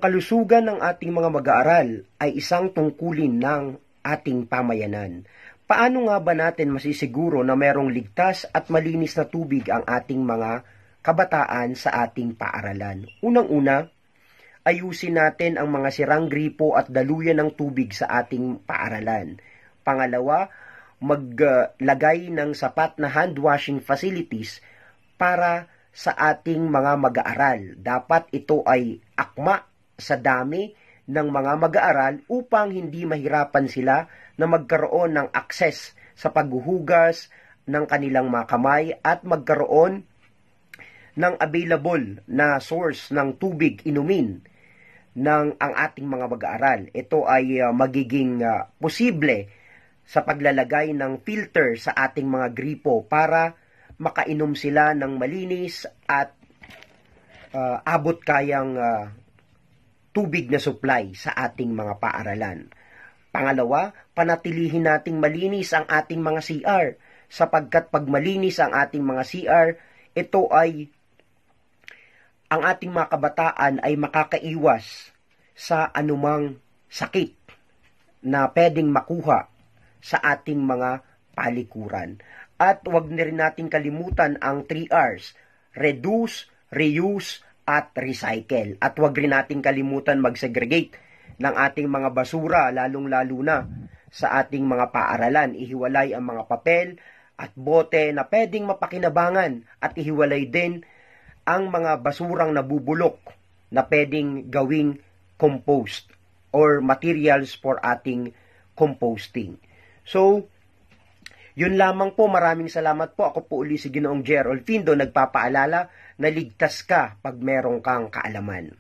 kalusugan ng ating mga mag-aaral ay isang tungkulin ng ating pamayanan. Paano nga ba natin masisiguro na mayroong ligtas at malinis na tubig ang ating mga kabataan sa ating paaralan? Unang-una, ayusin natin ang mga sirang gripo at daluyan ng tubig sa ating paaralan. Pangalawa, maglagay ng sapat na hand washing facilities para sa ating mga mag-aaral. Dapat ito ay akma sa dami ng mga mag-aaral upang hindi mahirapan sila na magkaroon ng access sa paghuhugas ng kanilang mga kamay at magkaroon ng available na source ng tubig inumin ng ang ating mga mag-aaral. Ito ay magiging posible sa paglalagay ng filter sa ating mga gripo para makainom sila ng malinis at abot kayang tubig na supply sa ating mga paaralan. Pangalawa, panatilihin nating malinis ang ating mga CR sapagkat pag malinis ang ating mga CR, ito ay ang ating mga kabataan ay makakaiwas sa anumang sakit na pwedeng makuha sa ating mga palikuran. At huwag na rin natin kalimutan ang 3 R's, reduce, reuse, at recycle. At huwag rin natin kalimutan mag-segregate ng ating mga basura, lalong-lalo na sa ating mga paaralan. Ihiwalay ang mga papel at bote na pwedeng mapakinabangan at ihiwalay din ang mga basurang nabubulok na pwedeng gawing compost or materials for ating composting. So, yun lamang po. Maraming salamat po. Ako po uli si Ginoong Gerald Findo, nagpapaalala na ligtas ka pag merong kang kaalaman.